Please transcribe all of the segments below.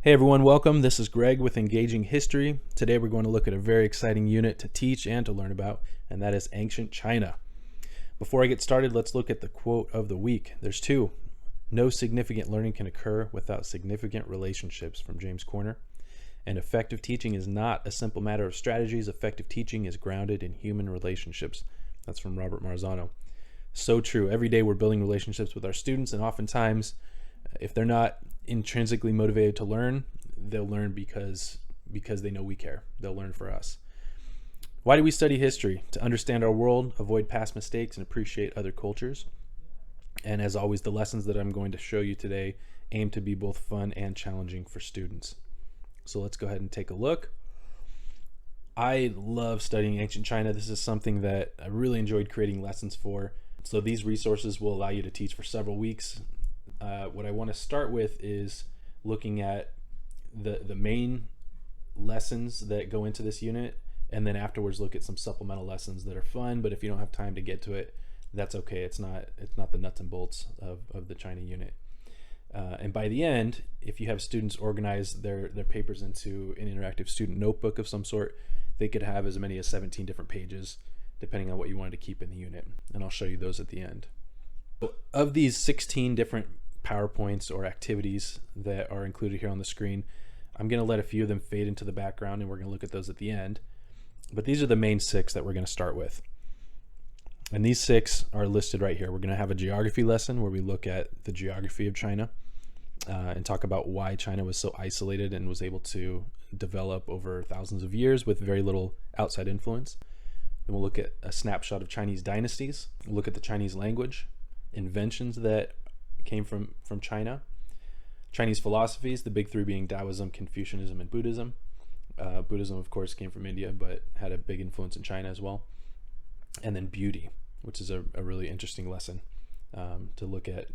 Hey everyone, welcome. This is Greg with Engaging History. Today we're going to look at a very exciting unit to teach and to learn about, and that is ancient China. Before I get started, let's look at the quote of the week. There's two. No significant learning can occur without significant relationships, from James Corner. And effective teaching is not a simple matter of strategies. Effective teaching is grounded in human relationships. That's from Robert Marzano. So true. Every day we're building relationships with our students, and oftentimes if they're not intrinsically motivated to learn, they'll learn because they know we care. They'll learn for us. Why do we study history? To understand our world, avoid past mistakes, and appreciate other cultures. And as always, the lessons that I'm going to show you today aim to be both fun and challenging for students. So let's go ahead and take a look. I love studying ancient China. This is something that I really enjoyed creating lessons for. So these resources will allow you to teach for several weeks. What I want to start with is looking at the main lessons that go into this unit, and then afterwards look at some supplemental lessons that are fun, but if you don't have time to get to it, that's okay. It's not the nuts and bolts of the China unit. And by the end, if you have students organize their papers into an interactive student notebook of some sort, they could have as many as 17 different pages, depending on what you wanted to keep in the unit. And I'll show you those at the end. Of these 16 different PowerPoints or activities that are included here on the screen, I'm going to let a few of them fade into the background, and we're going to look at those at the end. But these are the main 6 that we're going to start with. And these 6 are listed right here. We're going to have a geography lesson where we look at the geography of China and talk about why China was so isolated and was able to develop over thousands of years with very little outside influence. Then we'll look at a snapshot of Chinese dynasties, we'll look at the Chinese language, inventions that came from China, Chinese philosophies, the big 3 being Taoism, Confucianism, and Buddhism. Buddhism, of course, came from India, but had a big influence in China as well. And then beauty, which is a really interesting lesson to look at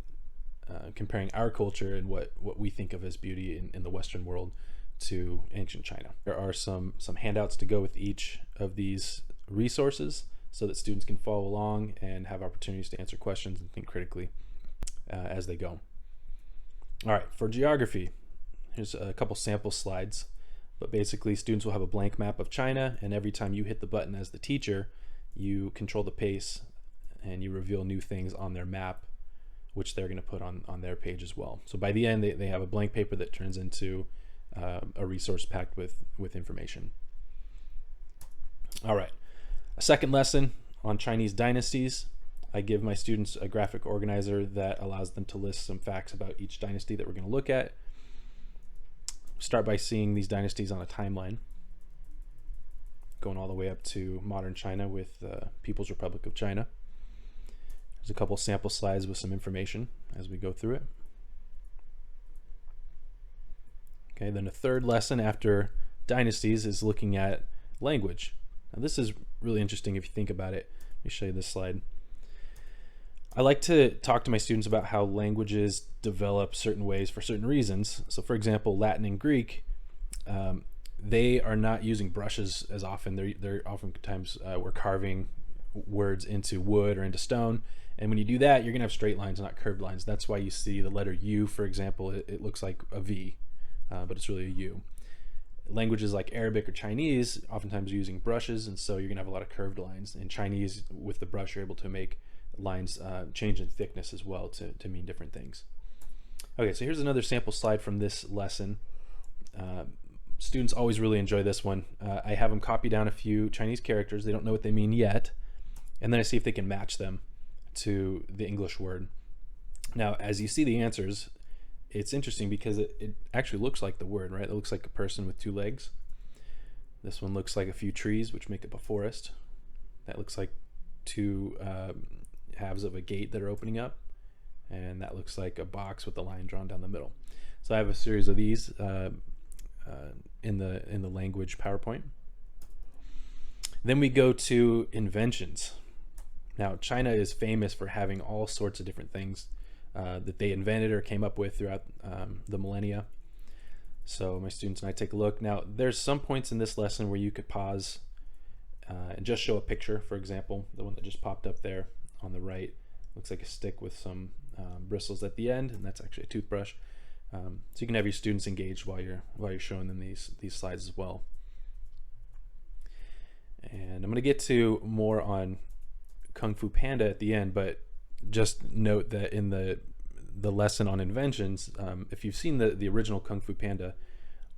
comparing our culture and what we think of as beauty in the Western world to ancient China. There are some handouts to go with each of these resources so that students can follow along and have opportunities to answer questions and think critically as they go. All right, for geography, here's a couple sample slides, but basically students will have a blank map of China, and every time you hit the button as the teacher, you control the pace and you reveal new things on their map, which they're going to put on their page as well. So by the end, they have a blank paper that turns into a resource packed with information. All right, a second lesson on Chinese dynasties. I give my students a graphic organizer that allows them to list some facts about each dynasty that we're going to look at. Start by seeing these dynasties on a timeline, going all the way up to modern China with the People's Republic of China. There's a couple sample slides with some information as we go through it. Okay, then a third lesson after dynasties is looking at language. Now this is really interesting if you think about it. Let me show you this slide. I like to talk to my students about how languages develop certain ways for certain reasons. So for example, Latin and Greek, they are not using brushes as often. They're oftentimes we're carving words into wood or into stone. And when you do that, you're gonna have straight lines, not curved lines. That's why you see the letter U, for example, it looks like a V, but it's really a U. Languages like Arabic or Chinese, oftentimes using brushes, and so you're gonna have a lot of curved lines. In Chinese, with the brush, you're able to make lines change in thickness as well to mean different things. Okay, so here's another sample slide from this lesson. Students always really enjoy this one. I have them copy down a few Chinese characters. They don't know what they mean yet, and then I see if they can match them to the English word. Now, as you see the answers, it's interesting because it actually looks like the word, right? It looks like a person with 2 legs. This one looks like a few trees, which make up a forest. That looks like 2 halves of a gate that are opening up, and that looks like a box with a line drawn down the middle. So I have a series of these in the language PowerPoint. Then we go to inventions. Now China is famous for having all sorts of different things that they invented or came up with throughout the millennia. So my students and I take a look. Now there's some points in this lesson where you could pause and just show a picture. For example, the one that just popped up there on the right looks like a stick with some bristles at the end, and that's actually a toothbrush. So you can have your students engaged while you're showing them these slides as well. And I'm going to get to more on Kung Fu Panda at the end, but just note that in the lesson on inventions, if you've seen the original Kung Fu Panda,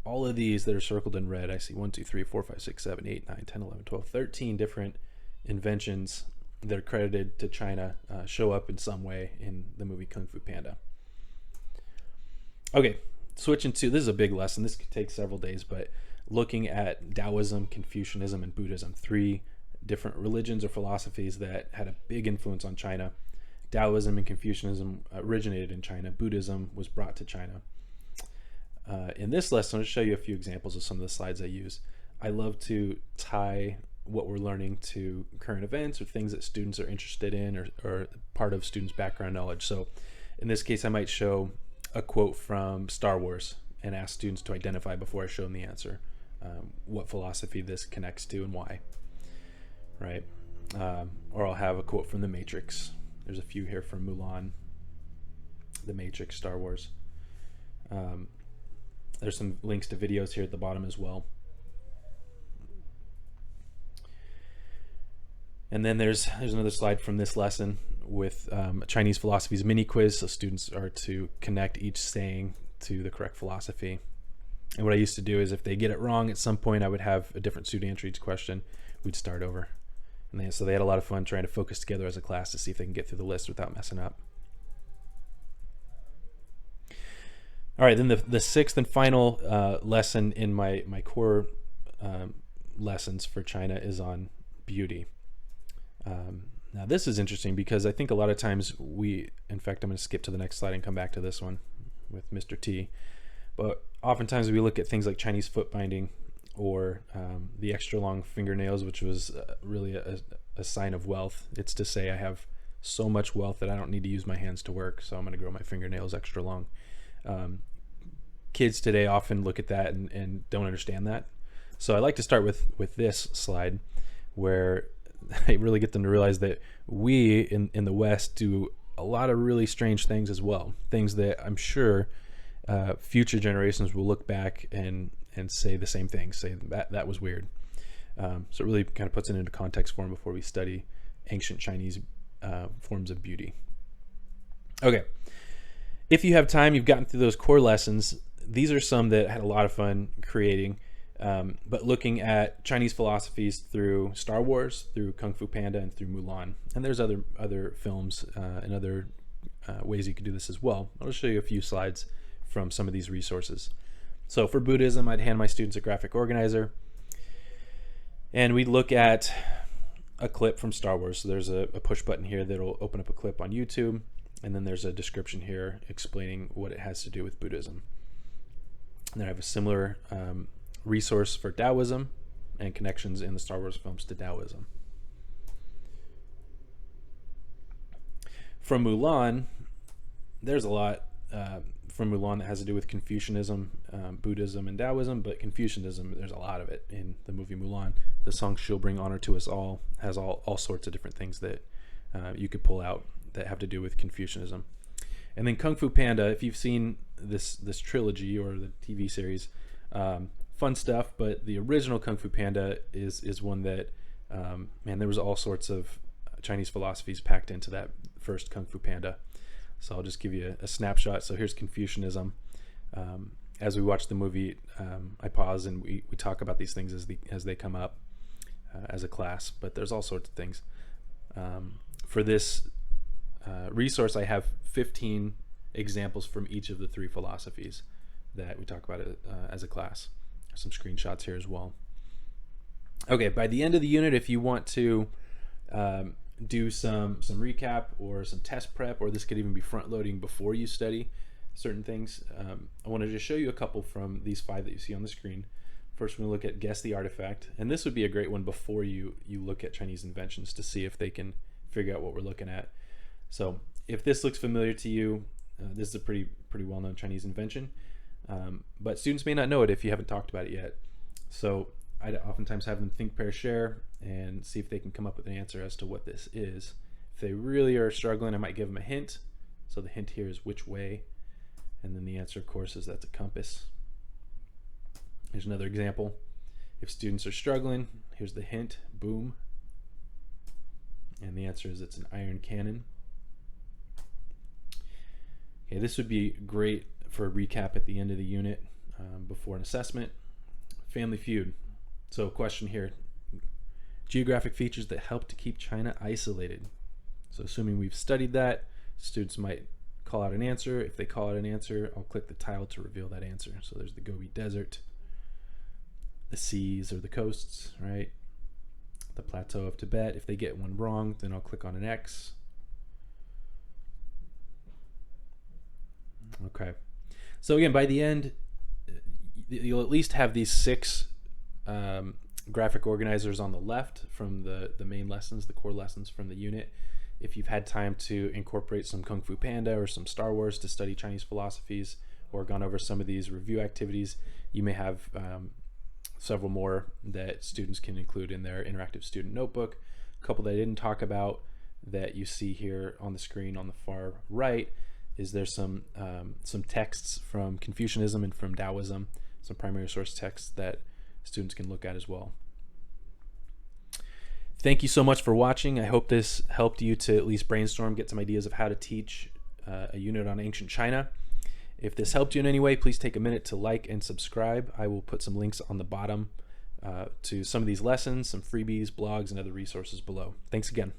all of these that are circled in red, I see 1, 2, 3, 4, 5, 6, 7, 8, 9, 10, 11, 12, 13 different inventions that are credited to China show up in some way in the movie Kung Fu Panda. Okay, switching to, this is a big lesson. This could take several days, but looking at Taoism, Confucianism, and Buddhism, 3 different religions or philosophies that had a big influence on China. Taoism and Confucianism originated in China. Buddhism was brought to China. In this lesson, I'll show you a few examples of some of the slides I use. I love to tie what we're learning to current events or things that students are interested in or part of students' background knowledge. So in this case, I might show a quote from Star Wars and ask students to identify before I show them the answer what philosophy this connects to and why, right? Or I'll have a quote from The Matrix. There's a few here from MULAN, The Matrix, Star Wars. There's some links to videos here at the bottom as well. And then there's another slide from this lesson with Chinese philosophies mini quiz. So students are to connect each saying to the correct philosophy. And what I used to do is if they get it wrong at some point, I would have a different student answer each question. We'd start over. And so they had a lot of fun trying to focus together as a class to see if they can get through the list without messing up. All right, then the sixth and final lesson in my core lessons for China is on beauty. Now this is interesting because I think a lot of times in fact, I'm going to skip to the next slide and come back to this one with Mr. T. But oftentimes we look at things like Chinese foot binding or the extra long fingernails, which was really a sign of wealth. It's to say I have so much wealth that I don't need to use my hands to work, so I'm going to grow my fingernails extra long. Kids today often look at that and don't understand that. So I like to start with this slide where I really get them to realize that we in the West do a lot of really strange things as well. Things that I'm sure future generations will look back and say the same thing, say that was weird. So it really kind of puts it into context for them before we study ancient Chinese forms of beauty. Okay, if you have time, you've gotten through those core lessons. These are some that I had a lot of fun creating, but looking at Chinese philosophies through Star Wars, through Kung Fu Panda, and through MULAN. And there's other films and other ways you could do this as well. I'll show you a few slides from some of these resources. So for Buddhism, I'd hand my students a graphic organizer, and we'd look at a clip from Star Wars. So there's a push button here that'll open up a clip on YouTube, and then there's a description here explaining what it has to do with Buddhism. And then I have a similar resource for Taoism and connections in the Star Wars films to Taoism. From MULAN, there's a lot from MULAN that has to do with Confucianism, Buddhism, and Taoism, but Confucianism, there's a lot of it in the movie MULAN. The song She'll Bring Honor to Us All has all sorts of different things that you could pull out that have to do with Confucianism. And then Kung Fu Panda, if you've seen this trilogy or the TV series, fun stuff, but the original Kung Fu Panda is one that, man, there was all sorts of Chinese philosophies packed into that first Kung Fu Panda. So I'll just give you a snapshot. So here's Confucianism. As we watch the movie, I pause and we talk about these things as they come up as a class, but there's all sorts of things. For this resource, I have 15 examples from each of the 3 philosophies that we talk about as a class. There's some screenshots here as well. Okay, by the end of the unit, if you want to do some recap or some test prep, or this could even be front loading before you study certain things, I want to just show you a couple from these 5 that you see on the screen. First, we're going to look at guess the artifact, and this would be a great one before you look at Chinese inventions to see if they can figure out what we're looking at. So if this looks familiar to you, this is a pretty well-known Chinese invention, but students may not know it if you haven't talked about it yet. So I'd oftentimes have them think, pair, share, and see if they can come up with an answer as to what this is. If they really are struggling, I might give them a hint. So the hint here is which way, And then the answer, of course, is that's a compass. Here's another example. If students are struggling, here's the hint, boom. And the answer is it's an iron cannon. Okay, this would be great for a recap at the end of the unit before an assessment. Family Feud. So question here, geographic features that help to keep China isolated. So assuming we've studied that, students might call out an answer. If they call out an answer, I'll click the tile to reveal that answer. So there's the Gobi Desert, the seas or the coasts, right? The plateau of Tibet. If they get one wrong, then I'll click on an X. Okay. So again, by the end, you'll at least have these 6 graphic organizers on the left from the main lessons, the core lessons from the unit. If you've had time to incorporate some Kung Fu Panda or some Star Wars to study Chinese philosophies, or gone over some of these review activities, you may have several more that students can include in their interactive student notebook. A couple that I didn't talk about that you see here on the screen on the far right is there's some texts from Confucianism and from Taoism, some primary source texts that students can look at as well. Thank you so much for watching. I hope this helped you to at least brainstorm, get some ideas of how to teach a unit on ancient China. If this helped you in any way, please take a minute to like and subscribe. I will put some links on the bottom to some of these lessons, some freebies, blogs, and other resources below. Thanks again.